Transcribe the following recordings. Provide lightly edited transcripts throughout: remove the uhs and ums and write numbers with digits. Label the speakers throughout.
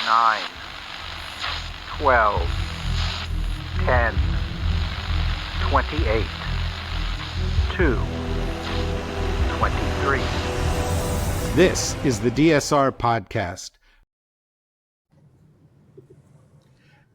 Speaker 1: 9, 12, 10, 28, 2, 23.
Speaker 2: This is the DSR Podcast.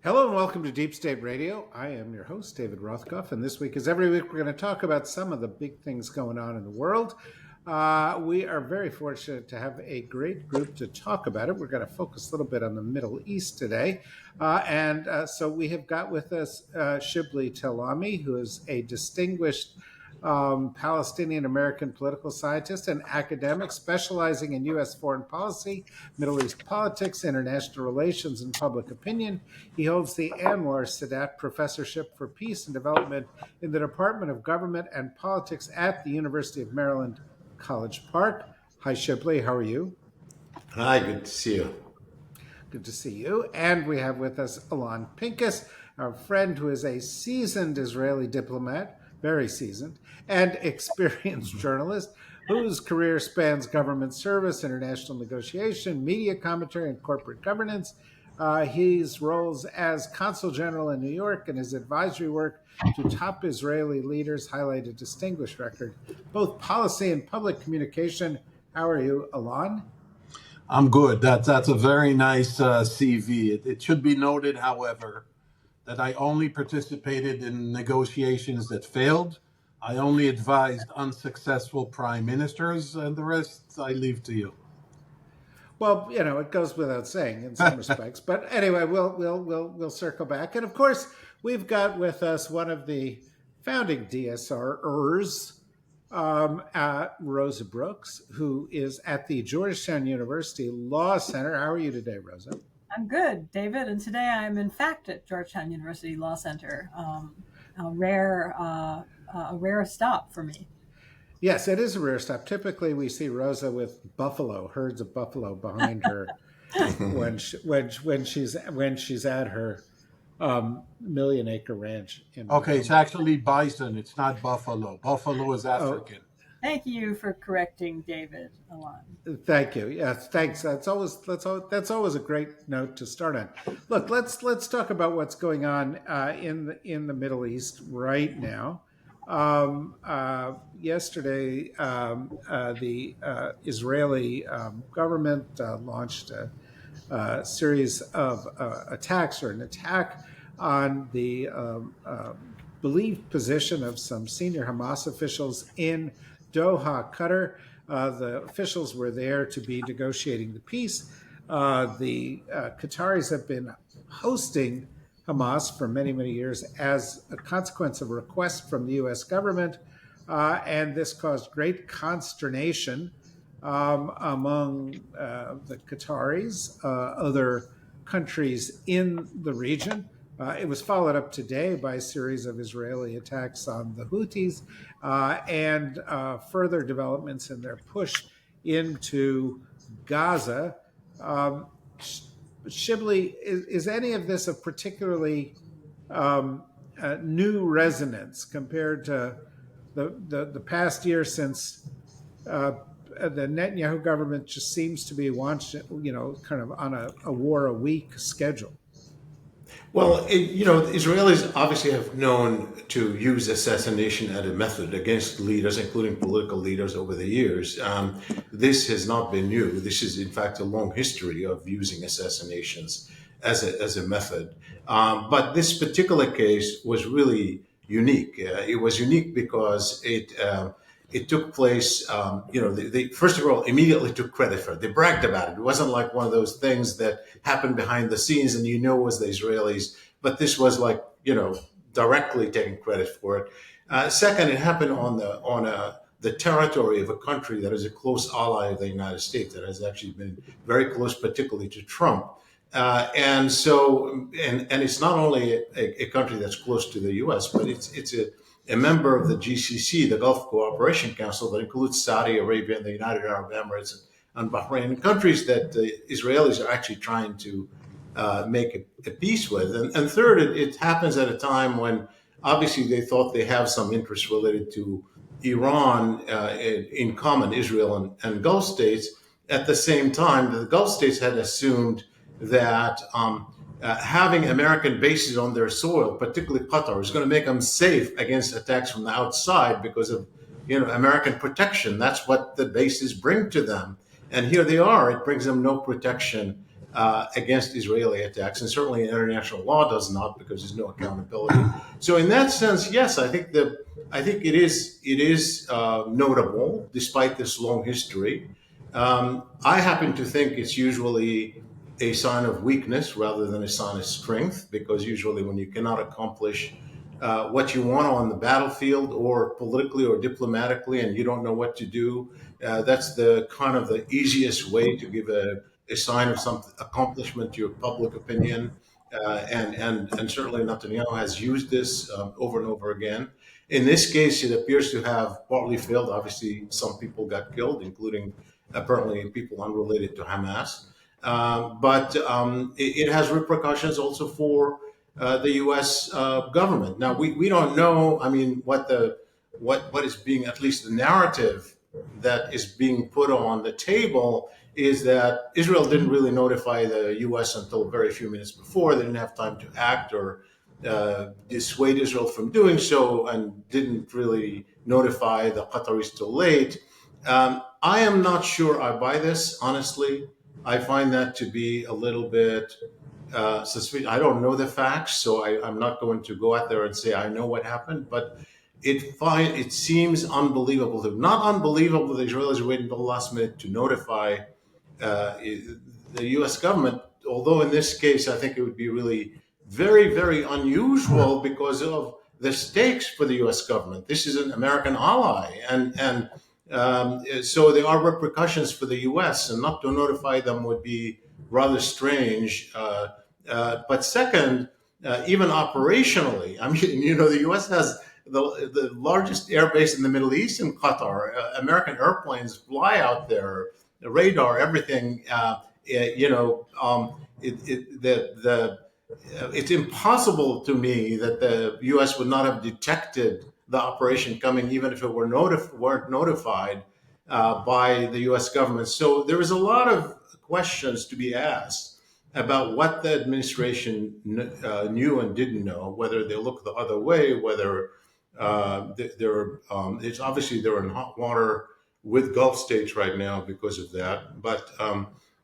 Speaker 2: Hello and welcome to Deep State Radio. I am your host, David Rothkopf, and this week, as every week, we're going to talk about some of the big things going on in the world. We are very fortunate to have a great group to talk about it. We're going to focus a little bit on the Middle East today. So we have got with us Shibley Telhami, who is a distinguished Palestinian-American political scientist and academic specializing in U.S. foreign policy, Middle East politics, international relations, and public opinion. He holds the Anwar Sadat Professorship for Peace and Development in the Department of Government and Politics at the University of Maryland, College Park. Hi, Shibley. How are you?
Speaker 3: Hi, good to see you.
Speaker 2: Good to see you. And we have with us Alon Pinkas, our friend who is a seasoned Israeli diplomat, very seasoned, and experienced journalist whose career spans government service, international negotiation, media commentary, and corporate governance. His roles as consul general in New York and his advisory work to top Israeli leaders highlight a distinguished record, both policy and public communication. How are you, Alon?
Speaker 4: I'm good. That's a very nice CV. It should be noted, however, that I only participated in negotiations that failed. I only advised unsuccessful prime ministers, and the rest I leave to you.
Speaker 2: Well, you know, it goes without saying in some respects, but anyway, we'll circle back. And of course, we've got with us one of the founding DSRers, Rosa Brooks, who is at the Georgetown University Law Center. How are you today, Rosa?
Speaker 5: I'm good, David, and today I'm in fact at Georgetown University Law Center. A rare stop for me.
Speaker 2: Yes, it is a rare stop. Typically, we see Rosa with herds of buffalo behind her when she's at her million-acre ranch.
Speaker 4: Okay, it's actually bison. It's not buffalo. Buffalo is African.
Speaker 5: Thank you for correcting David, Alon.
Speaker 2: Thank you. Yes, thanks. That's always a great note to start on. Look, let's talk about what's going on in the Middle East right now. Yesterday, the Israeli government launched a series of attacks, or an attack on the believed position of some senior Hamas officials in Doha, Qatar. The officials were there to be negotiating the peace. The Qataris have been hosting Hamas for many, many years as a consequence of a request from the U.S. government, and this caused great consternation among the Qataris, other countries in the region. It was followed up today by a series of Israeli attacks on the Houthis and further developments in their push into Gaza. Shibley, is any of this of particularly new resonance compared to the past year, since the Netanyahu government just seems to be kind of on a war a week schedule?
Speaker 3: Well, Israelis obviously have known to use assassination as a method against leaders, including political leaders, over the years. This has not been new. This is, in fact, a long history of using assassinations as a method. But this particular case was really unique. It was unique because it took place, they first of all immediately took credit for it. They bragged about it. It wasn't like one of those things that happened behind the scenes and it was the Israelis, but this was like, directly taking credit for it. Second, it happened on the territory of a country that is a close ally of the United States, that has actually been very close, particularly to Trump. And it's not only a country that's close to the U.S., but it's a member of the GCC, the Gulf Cooperation Council, that includes Saudi Arabia and the United Arab Emirates and Bahrain, countries that the Israelis are actually trying to make a peace with. And third, it happens at a time when obviously they thought they have some interest related to Iran in common, Israel and Gulf states. At the same time, the Gulf states had assumed that having American bases on their soil, particularly Qatar, is going to make them safe against attacks from the outside because of American protection. That's what the bases bring to them, and here they are. It brings them no protection against Israeli attacks, and certainly international law does not, because there's no accountability. So, in that sense, yes, I think it is notable despite this long history. I happen to think it's usually a sign of weakness rather than a sign of strength, because usually when you cannot accomplish what you want on the battlefield or politically or diplomatically, and you don't know what to do, that's the kind of the easiest way to give a sign of some accomplishment to your public opinion. And certainly Netanyahu has used this over and over again. In this case, it appears to have partly failed. Obviously, some people got killed, including apparently people unrelated to Hamas. But it has repercussions also for the U.S. Government. Now, we don't know. I mean, what is being, at least the narrative that is being put on the table, is that Israel didn't really notify the U.S. until very few minutes before. They didn't have time to act or dissuade Israel from doing so, and didn't really notify the Qataris till late. I am not sure I buy this, honestly. I find that to be a little bit suspicious. I don't know the facts, so I'm not going to go out there and say I know what happened, but it seems unbelievable. Not unbelievable that Israelis waited until the last minute to notify the U.S. government, although in this case I think it would be really very, very unusual because of the stakes for the U.S. government. This is an American ally, and so there are repercussions for the U.S., and not to notify them would be rather strange. But second, even operationally, I mean, the U.S. has the largest air base in the Middle East in Qatar. American airplanes fly out there, the radar, everything. It's impossible to me that the U.S. would not have detected the operation coming, even if it weren't notified by the U.S. government. So there is a lot of questions to be asked about what the administration knew and didn't know, whether they looked the other way, whether it's obviously they're in hot water with Gulf states right now because of that. But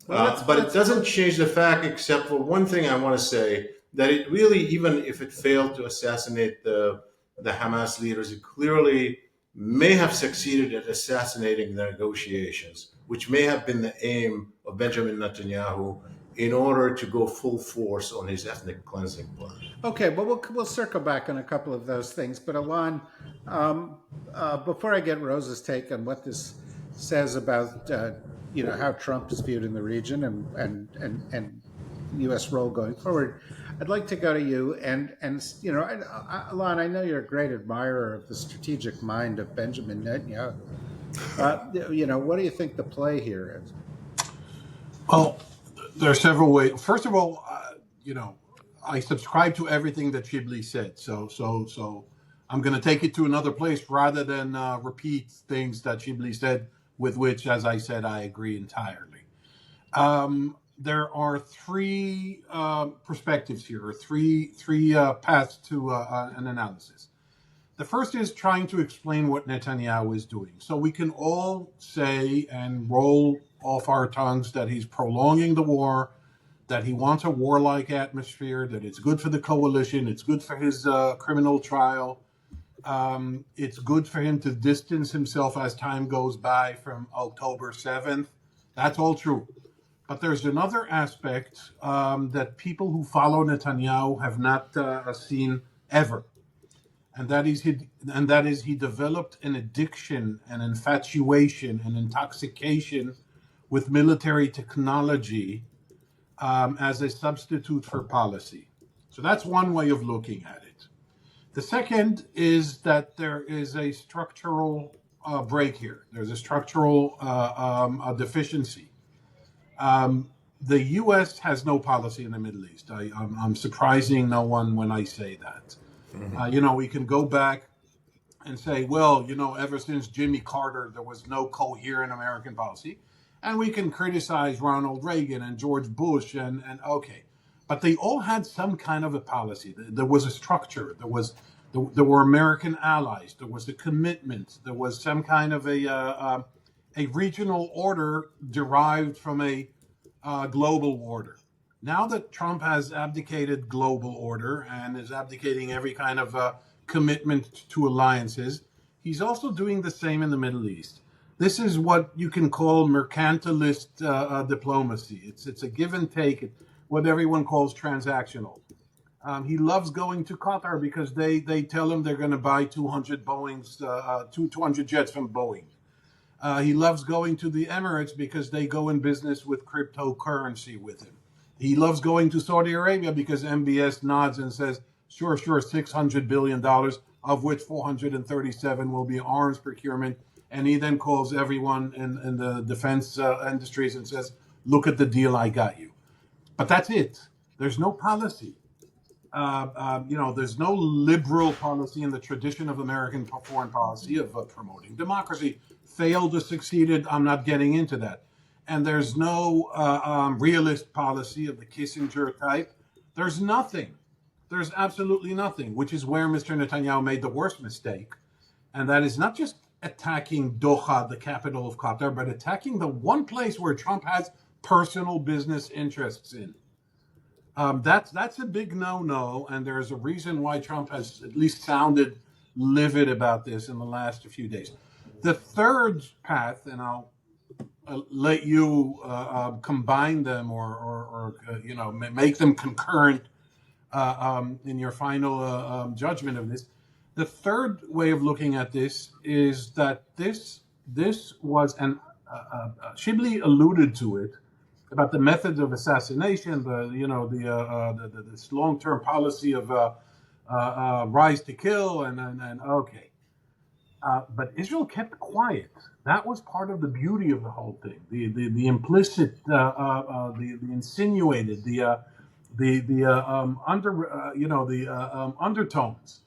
Speaker 3: it doesn't change the fact, except for one thing I want to say, that it really, even if it failed to assassinate the Hamas leaders, it clearly may have succeeded at assassinating the negotiations, which may have been the aim of Benjamin Netanyahu in order to go full force on his ethnic cleansing plan.
Speaker 2: Okay, well, we'll circle back on a couple of those things. But Alon, before I get Rosa's take on what this says about how Trump is viewed in the region and U.S. role going forward, I'd like to go to you. And Alon, I know you're a great admirer of the strategic mind of Benjamin Netanyahu. What do you think the play here is?
Speaker 4: Well, there are several ways. First of all, I subscribe to everything that Shibley said. So I'm going to take it to another place rather than repeat things that Shibley said, with which, as I said, I agree entirely. There are three perspectives here, or three paths to an analysis. The first is trying to explain what Netanyahu is doing. So we can all say and roll off our tongues that he's prolonging the war, that he wants a warlike atmosphere, that it's good for the coalition, it's good for his criminal trial, it's good for him to distance himself as time goes by from October 7th. That's all true. But there's another aspect that people who follow Netanyahu have not seen ever. And that is he developed an addiction, an infatuation, an intoxication with military technology as a substitute for policy. So that's one way of looking at it. The second is that there is a structural break here. There's a structural deficiency. The U.S. has no policy in the Middle East. I'm surprising no one when I say that. Mm-hmm. We can go back and say, well, ever since Jimmy Carter, there was no coherent American policy. And we can criticize Ronald Reagan and George Bush and okay, but they all had some kind of a policy. There was a structure. There were American allies. There was a commitment. There was some kind of a regional order derived from a global order. Now that Trump has abdicated global order and is abdicating every kind of commitment to alliances, he's also doing the same in the Middle East. This is what you can call mercantilist diplomacy. It's a give and take, what everyone calls transactional. He loves going to Qatar because they tell him they're going to buy 200 Boeings, 200 jets from Boeing. He loves going to the Emirates because they go in business with cryptocurrency with him. He loves going to Saudi Arabia because MBS nods and says, sure, $600 billion, of which 437 will be arms procurement. And he then calls everyone in the defense industries and says, look at the deal I got you. But that's it. There's no policy. There's no liberal policy in the tradition of American foreign policy of promoting democracy. Failed or succeeded, I'm not getting into that. And there's no realist policy of the Kissinger type. There's nothing. There's absolutely nothing, which is where Mr. Netanyahu made the worst mistake. And that is not just attacking Doha, the capital of Qatar, but attacking the one place where Trump has personal business interests in. That's a big no-no, and there's a reason why Trump has at least sounded livid about this in the last few days. The third path, and I'll let you combine them or make them concurrent in your final judgment of this. The third way of looking at this is that this was an Shibley alluded to it about the methods of assassination, this long-term policy of rise to kill, and okay. But Israel kept quiet. That was part of the beauty of the whole thing. The implicit, the insinuated, undertones.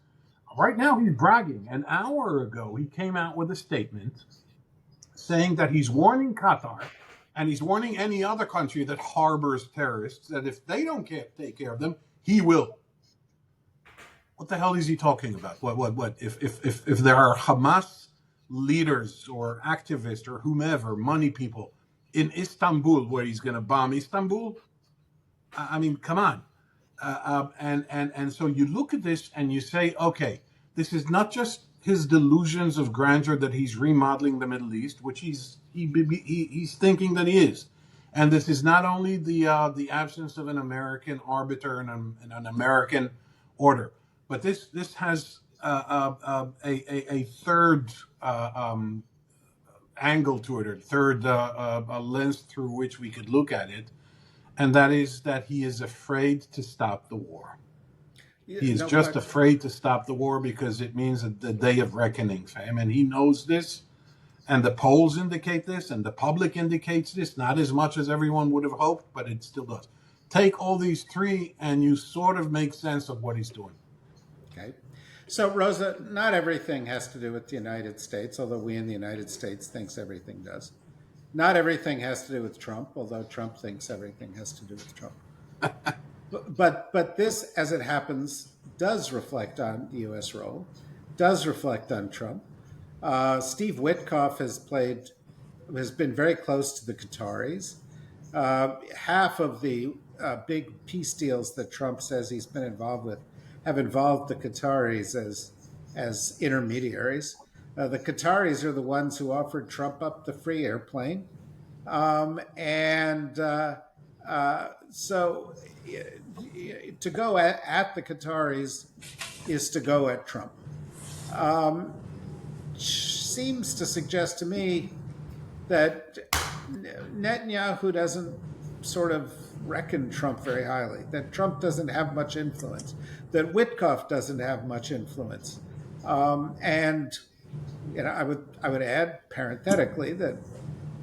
Speaker 4: Right now, he's bragging. An hour ago, he came out with a statement saying that he's warning Qatar and he's warning any other country that harbors terrorists that if they don't take care of them, he will. What the hell is he talking about? What? If there are Hamas leaders or activists or whomever, money people in Istanbul, where he's going to bomb Istanbul? I mean, come on. And so you look at this and you say, okay, this is not just his delusions of grandeur that he's remodeling the Middle East, which he's thinking that he is, and this is not only the absence of an American arbiter and an American order, but this has a third angle to it, or third a lens through which we could look at it. And that is that he is afraid to stop the war. He is just afraid to stop the war because it means the day of reckoning for him. And he knows this, and the polls indicate this, and the public indicates this, not as much as everyone would have hoped, but it still does. Take all these three, and you sort of make sense of what he's doing.
Speaker 2: Okay. So, Rosa, not everything has to do with the United States, although we in the United States thinks everything does. Not everything has to do with Trump, although Trump thinks everything has to do with Trump. But this, as it happens, does reflect on the U.S. role, does reflect on Trump. Steve Witkoff has been very close to the Qataris. Half of the big peace deals that Trump says he's been involved with have involved the Qataris as intermediaries. The Qataris are the ones who offered Trump up the free airplane. So to go at the Qataris is to go at Trump. Seems to suggest to me that Netanyahu doesn't sort of reckon Trump very highly, that Trump doesn't have much influence, that Witkoff doesn't have much influence. And I would add parenthetically that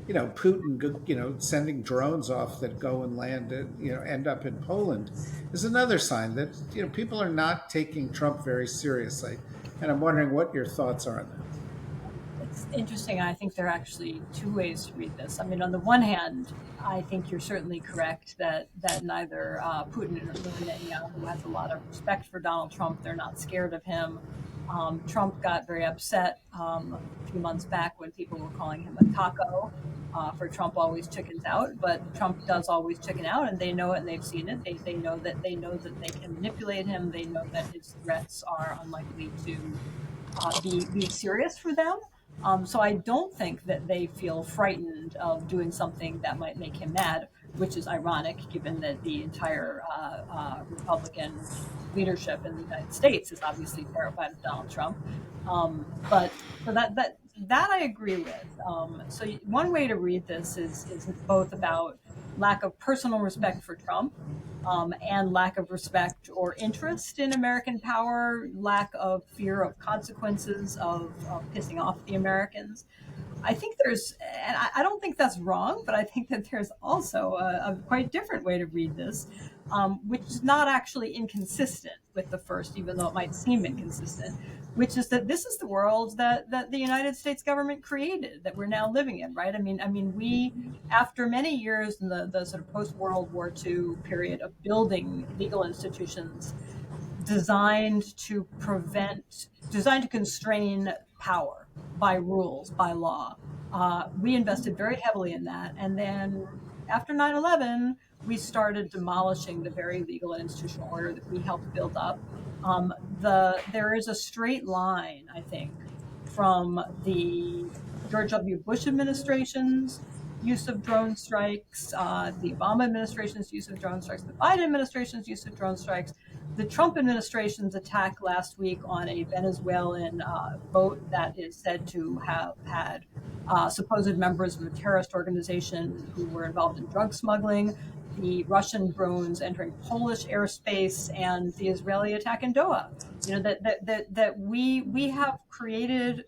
Speaker 2: Putin sending drones off that go and land end up in Poland is another sign that people are not taking Trump very seriously. And I'm wondering what your thoughts are on that.
Speaker 5: it's interesting. I think there are actually two ways to read this. I mean, on the one hand, I think you're certainly correct that neither Putin nor Netanyahu has a lot of respect for Donald Trump. They're not scared of him. Trump got very upset a few months back when people were calling him a taco. For Trump always chickens out, but Trump does always chicken out, and they know it and they've seen it. They know that they can manipulate him. They know that his threats are unlikely to be serious for them. So I don't think that they feel frightened of doing something that might make him mad, which is ironic given that the entire Republican leadership in the United States is obviously terrified of Donald Trump. But so that I agree with. So one way to read this is both about lack of personal respect for Trump, and lack of respect or interest in American power, lack of fear of consequences of pissing off the Americans. I think and I don't think that's wrong, but I think that there's also a quite different way to read this, which is not actually inconsistent with the first, even though it might seem inconsistent, which is that this is the world that the United States government created, that we're now living in, right? I mean, we, after many years in the sort of post-World War II period of building legal institutions designed to constrain power by rules, by law. We invested very heavily in that. And then after 9/11, we started demolishing the very legal and institutional order that we helped build up. There is a straight line, I think, from the George W. Bush administration's use of drone strikes, the Obama administration's use of drone strikes, the Biden administration's use of drone strikes, the Trump administration's attack last week on a Venezuelan boat that is said to have had supposed members of a terrorist organization who were involved in drug smuggling, the Russian drones entering Polish airspace, and the Israeli attack in Doha. You know, that we have created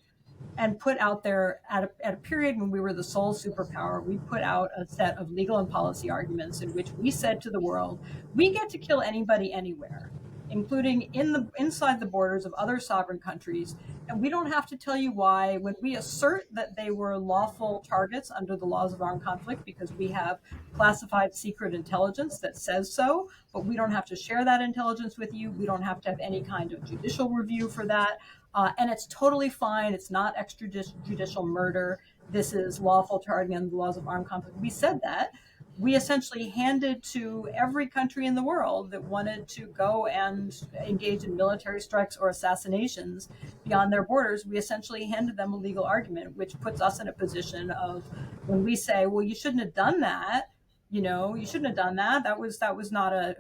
Speaker 5: and put out there at a period when we were the sole superpower. We put out a set of legal and policy arguments in which we said to the world, we get to kill anybody anywhere, including inside the borders of other sovereign countries. And we don't have to tell you why. When we assert that they were lawful targets under the laws of armed conflict, because we have classified secret intelligence that says so, but we don't have to share that intelligence with you. We don't have to have any kind of judicial review for that. And it's totally fine. It's not extrajudicial murder. This is lawful targeting under the laws of armed conflict. We said that. We essentially handed to every country in the world that wanted to go and engage in military strikes or assassinations beyond their borders, we essentially handed them a legal argument, which puts us in a position of, when we say, well, you shouldn't have done that, you shouldn't have done that. That was not a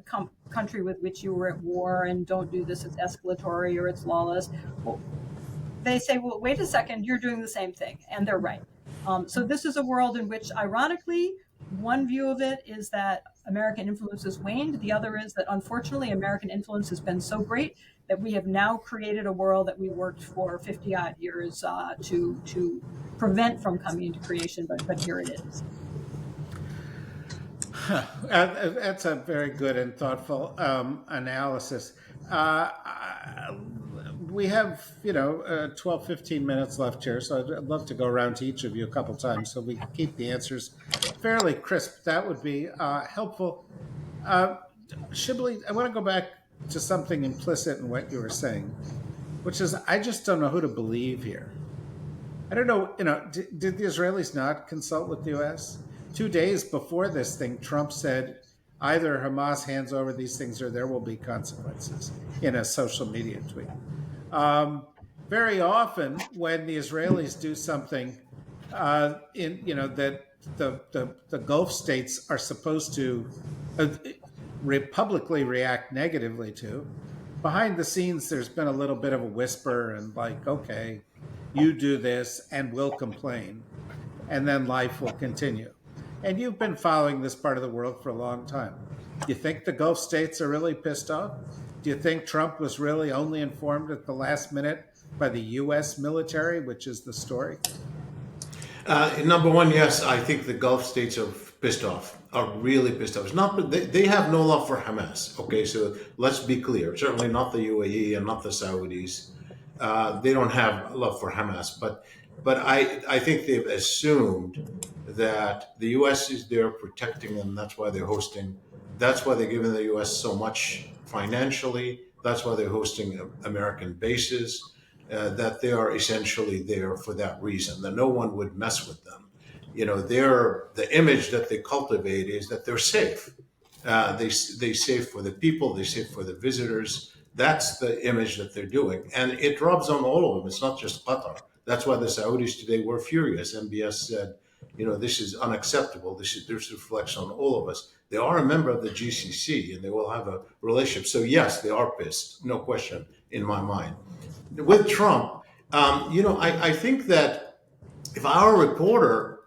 Speaker 5: country with which you were at war, and don't do this, it's escalatory or it's lawless. Well, they say, well, wait a second, you're doing the same thing, and they're right. So this is a world in which, ironically, one view of it is that American influence has waned. The other is that, unfortunately, American influence has been so great that we have now created a world that we worked for 50-odd years to prevent from coming into creation, but here it is.
Speaker 2: That's a very good and thoughtful analysis. We have, 12, 15 minutes left here, so I'd love to go around to each of you a couple times so we can keep the answers fairly crisp. That would be helpful. Shibley, I want to go back to something implicit in what you were saying, which is I just don't know who to believe here. I don't know, did the Israelis not consult with the U.S.? 2 days before this thing, Trump said either Hamas hands over these things or there will be consequences in a social media tweet. Very often when the Israelis do something that the Gulf states are supposed to publicly react negatively to, behind the scenes there's been a little bit of a whisper and like, okay, you do this and we'll complain, and then life will continue. And you've been following this part of the world for a long time. Do you think the Gulf states are really pissed off? Do you think Trump was really only informed at the last minute by the U.S. military, which is the story?
Speaker 3: Number one, yes, I think the Gulf states are pissed off, are really pissed off. It's not, they have no love for Hamas. Okay, so let's be clear. Certainly not the UAE and not the Saudis. They don't have love for Hamas. But But I think they've assumed that the U.S. is there protecting them. That's why they're hosting. That's why they're giving the U.S. so much financially. That's why they're hosting American bases. That they are essentially there for that reason. That no one would mess with them. The image that they cultivate is that they're safe. They save for the people. They save for the visitors. That's the image that they're doing, and it rubs on all of them. It's not just Qatar. That's why the Saudis today were furious. MBS said, this is unacceptable. This reflects on all of us. They are a member of the GCC, and they will have a relationship. So yes, they are pissed, no question in my mind. With Trump, I think that if our reporter,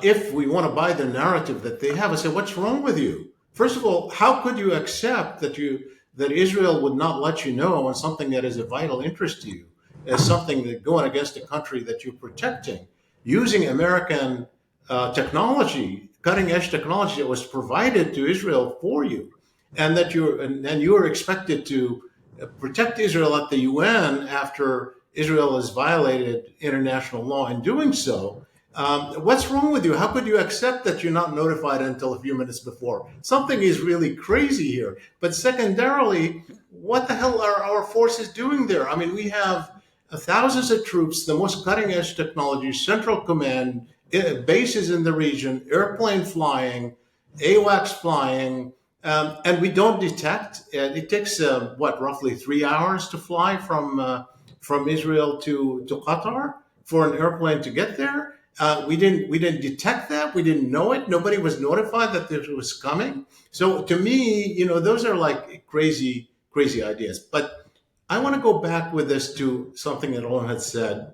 Speaker 3: if we want to buy the narrative that they have, I say, what's wrong with you? First of all, how could you accept that Israel would not let you know on something that is a vital interest to you, as something that going against a country that you're protecting, using American technology, cutting edge technology that was provided to Israel for you, and that you're expected to protect Israel at the UN after Israel has violated international law in doing so. What's wrong with you? How could you accept that you're not notified until a few minutes before? Something is really crazy here. But secondarily, what the hell are our forces doing there? I mean, we have thousands of troops, the most cutting edge technology, central command, bases in the region, airplane flying, AWACS flying, and we don't detect. It takes roughly 3 hours to fly from Israel to Qatar for an airplane to get there. We didn't detect that. We didn't know it. Nobody was notified that this was coming. So to me, those are like crazy ideas. But I want to go back with this to something that Alon had said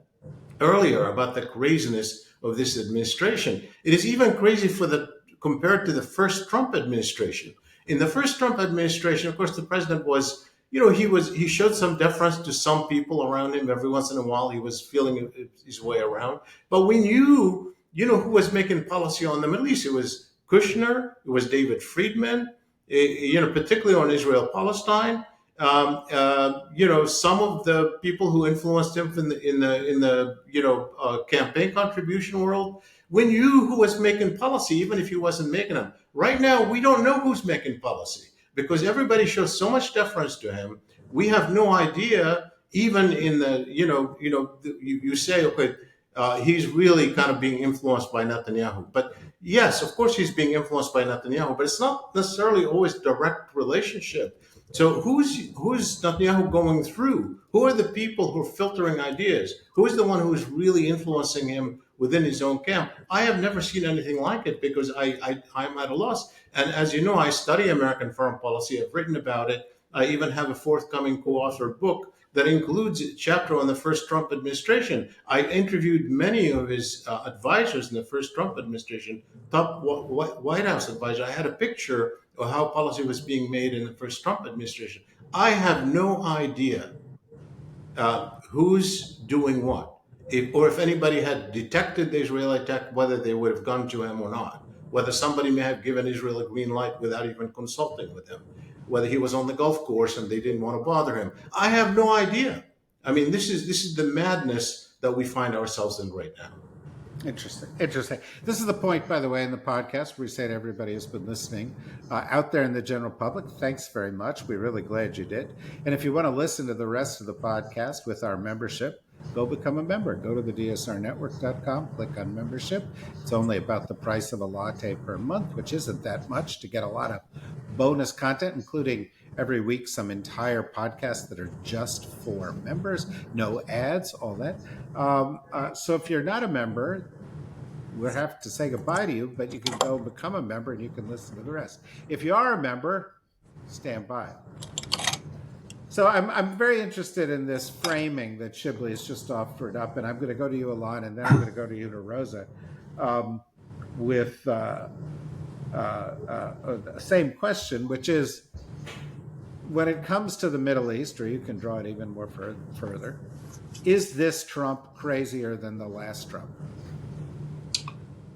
Speaker 3: earlier about the craziness of this administration. It is even crazy compared to the first Trump administration. In the first Trump administration, of course, the president was, he showed some deference to some people around him. Every once in a while, he was feeling his way around. But we knew, who was making policy on the Middle East. It was Kushner. It was David Friedman. Particularly on Israel-Palestine. Some of the people who influenced him in the campaign contribution world. We knew who was making policy, even if he wasn't making them. Right now, we don't know who's making policy because everybody shows so much deference to him. We have no idea, even in the, you say, okay, he's really kind of being influenced by Netanyahu. But yes, of course, he's being influenced by Netanyahu, but it's not necessarily always direct relationship. So who's Netanyahu going through? Who are the people who are filtering ideas? Who is the one who is really influencing him within his own camp? I have never seen anything like it because I'm at a loss. And as you know, I study American foreign policy. I've written about it. I even have a forthcoming co-authored book that includes a chapter on the first Trump administration. I interviewed many of his advisors in the first Trump administration, top White House advisor. I had a picture of how policy was being made in the first Trump administration. I have no idea who's doing what, if anybody had detected the Israeli attack, whether they would have gone to him or not, whether somebody may have given Israel a green light without even consulting with him, whether he was on the golf course and they didn't want to bother him. I have no idea. I mean, this is the madness that we find ourselves in right now.
Speaker 2: Interesting. This is the point, by the way, in the podcast where we say to everybody who's been listening out there in the general public, thanks very much. We're really glad you did. And if you want to listen to the rest of the podcast with our membership, go become a member. Go to the dsrnetwork.com, click on membership. It's only about the price of a latte per month, which isn't that much, to get a lot of bonus content, including every week some entire podcasts that are just for members, no ads, all that. So if you're not a member, we'll have to say goodbye to you, but you can go become a member and you can listen to the rest. If you are a member, stand by. So I'm very interested in this framing that Shibley has just offered up, and I'm going to go to you, Alon, and then I'm going to go to you, to Rosa, with the same question, which is, when it comes to the Middle East, or you can draw it even more further, is this Trump crazier than the last Trump?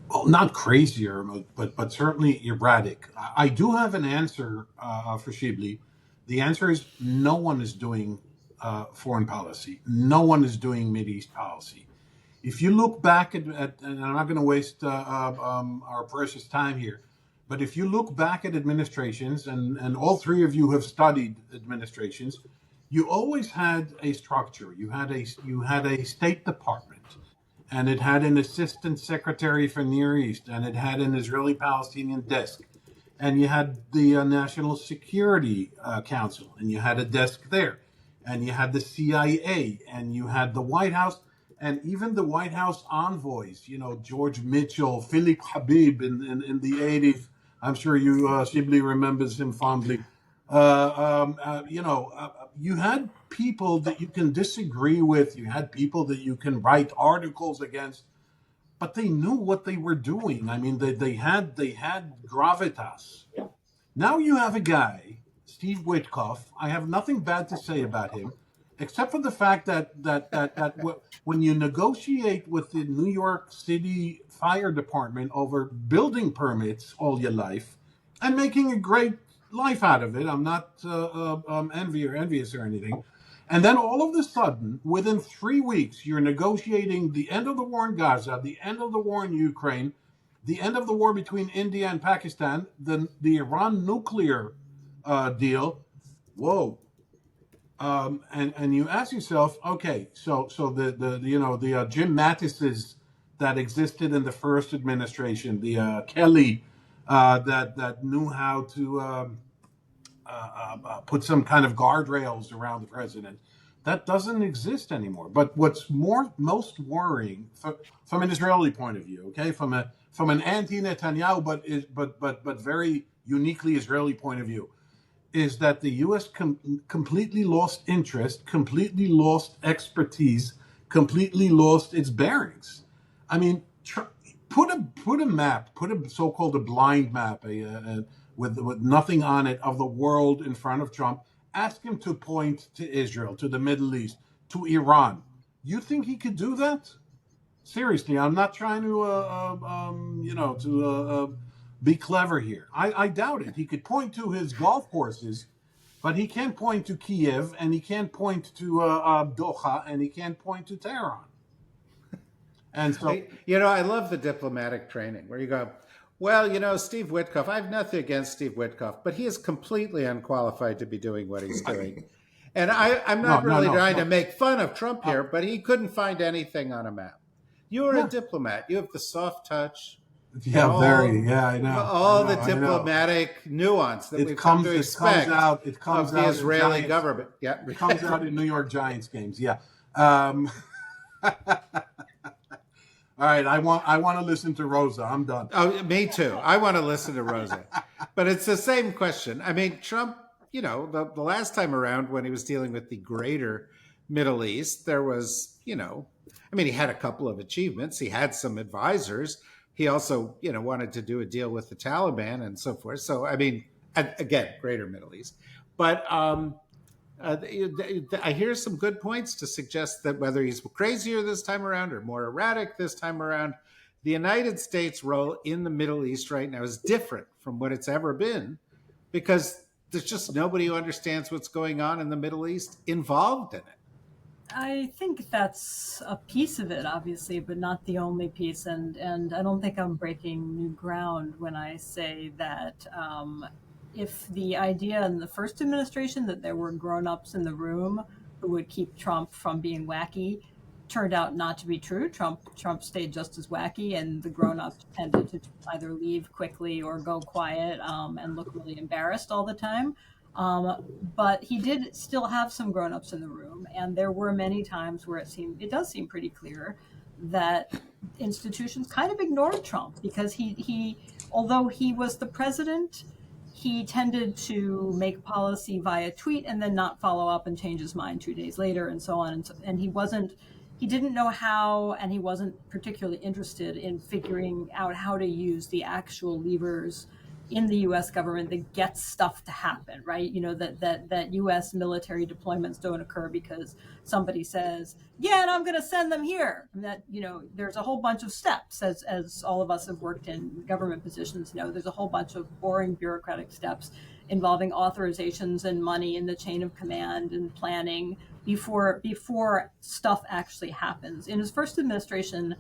Speaker 4: Well, not crazier, but certainly erratic. I do have an answer for Shibley. The answer is no one is doing foreign policy. No one is doing Mideast policy. If you look back at and I'm not going to waste our precious time here, but if you look back at administrations, and all three of you have studied administrations, you always had a structure. You had a State Department, and it had an assistant secretary for Near East, and it had an Israeli-Palestinian desk, and you had the National Security Council, and you had a desk there, and you had the CIA, and you had the White House, and even the White House envoys. George Mitchell, Philip Habib in the 80s. I'm sure you Shibley remembers him fondly. You had people that you can disagree with. You had people that you can write articles against, but they knew what they were doing. I mean, they had gravitas. Now you have a guy, Steve Witkoff. I have nothing bad to say about him, except for the fact that when you negotiate with the New York City Fire Department over building permits all your life and making a great life out of it, I'm not envious or anything. And then all of a sudden, within 3 weeks, you're negotiating the end of the war in Gaza, the end of the war in Ukraine, the end of the war between India and Pakistan, the Iran nuclear deal. Whoa. And you ask yourself, okay, so the Jim Mattis's that existed in the first administration, the Kelly that knew how to put some kind of guardrails around the president, that doesn't exist anymore. But what's most worrying from an Israeli point of view, okay, from an anti-Netanyahu but very uniquely Israeli point of view, is that the U.S. completely lost interest, completely lost expertise, completely lost its bearings. I mean, put a map, put a so-called a blind map, with nothing on it of the world in front of Trump. Ask him to point to Israel, to the Middle East, to Iran. You think he could do that? Seriously, I'm not trying to be clever here. I doubt it. He could point to his golf courses, but he can't point to Kiev, and he can't point to Doha, and he can't point to Tehran. And so,
Speaker 2: I love the diplomatic training where you go, well, Steve Witkoff, I have nothing against Steve Witkoff, but he is completely unqualified to be doing what he's doing. And I'm not trying to make fun of Trump here, but he couldn't find anything on a map. You are a diplomat. You have the soft touch.
Speaker 4: Yeah, I know.
Speaker 2: All the diplomatic nuance that we've come to expect of the Israeli government. Yeah.
Speaker 4: It comes out in New York Giants games, yeah. All right, I want to listen to Rosa. I'm done.
Speaker 2: Oh, me too. I want to listen to Rosa. But it's the same question. I mean, Trump, the last time around when he was dealing with the greater Middle East, there was, he had a couple of achievements. He had some advisors. He also, wanted to do a deal with the Taliban and so forth. So, I mean, again, greater Middle East. But I hear some good points to suggest that whether he's crazier this time around or more erratic this time around, the United States' role in the Middle East right now is different from what it's ever been, because there's just nobody who understands what's going on in the Middle East involved in it.
Speaker 5: I think that's a piece of it, obviously, but not the only piece. And I don't think I'm breaking new ground when I say that if the idea in the first administration that there were grown-ups in the room who would keep Trump from being wacky turned out not to be true. Trump stayed just as wacky, and the grown-ups tended to either leave quickly or go quiet and look really embarrassed all the time. But he did still have some grown-ups in the room, and there were many times where it does seem pretty clear that institutions kind of ignored Trump because he although he was the president, he tended to make policy via tweet and then not follow up and change his mind 2 days later and so on. And he didn't know how, and he wasn't particularly interested in figuring out how to use the actual levers in the U.S. government that gets stuff to happen, right? That U.S. military deployments don't occur because somebody says, yeah, and I'm going to send them here. And that, there's a whole bunch of steps, as all of us have worked in government positions know, there's a whole bunch of boring bureaucratic steps involving authorizations and money in the chain of command and planning before stuff actually happens. In his first administration,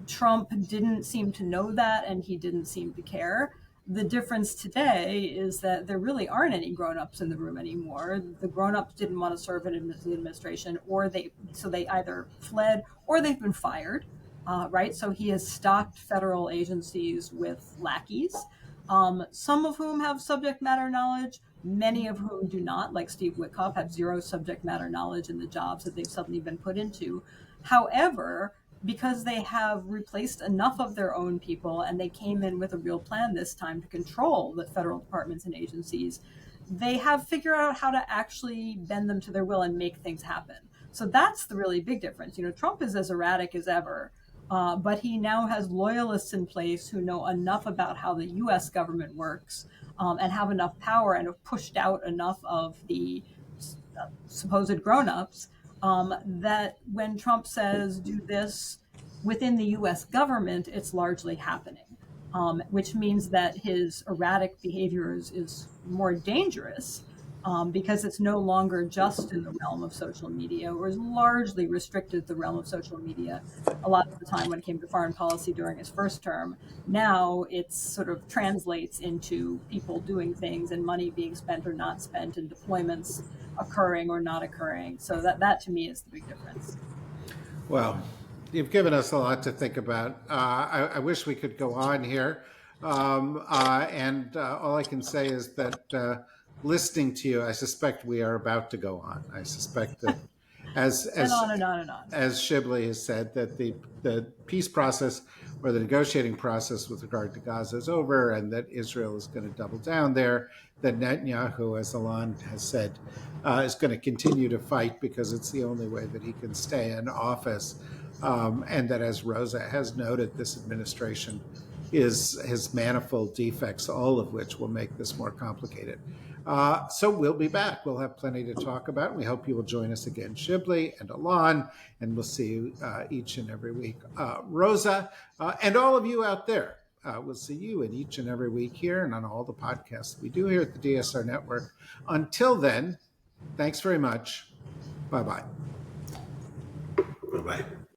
Speaker 5: Trump didn't seem to know that, and he didn't seem to care. The difference today is that there really aren't any grown-ups in the room anymore. The grown-ups didn't want to serve in the administration, so they either fled or they've been fired, right? So he has stocked federal agencies with lackeys, some of whom have subject matter knowledge, many of whom do not, like Steve Witkoff, have zero subject matter knowledge in the jobs that they've suddenly been put into. However, because they have replaced enough of their own people and they came in with a real plan this time to control the federal departments and agencies, they have figured out how to actually bend them to their will and make things happen. So that's the really big difference. Trump is as erratic as ever, but he now has loyalists in place who know enough about how the U.S. government works, and have enough power and have pushed out enough of the supposed grown-ups, that when Trump says do this within the U.S. government, it's largely happening, which means that his erratic behavior is more dangerous, because it's no longer just in the realm of social media, or is largely restricted to the realm of social media a lot of the time when it came to foreign policy during his first term. Now it sort of translates into people doing things and money being spent or not spent, and deployments occurring or not occurring. So that to me is the big difference.
Speaker 2: Well, you've given us a lot to think about. I wish we could go on here. And all I can say is that listening to you, I suspect we are about to go on. I suspect that as
Speaker 5: And on and on and on.
Speaker 2: as Shibley has said, that the peace process or the negotiating process with regard to Gaza is over, and that Israel is going to double down there, that Netanyahu, as Alon has said, is going to continue to fight because it's the only way that he can stay in office, and that, as Rosa has noted, this administration has manifold defects, all of which will make this more complicated. So we'll be back. We'll have plenty to talk about. We hope you will join us again, Shibley and Alon, and we'll see you each and every week. Rosa, and all of you out there, we'll see you in each and every week here and on all the podcasts we do here at the DSR Network. Until then, thanks very much. Bye-bye.
Speaker 3: Bye-bye.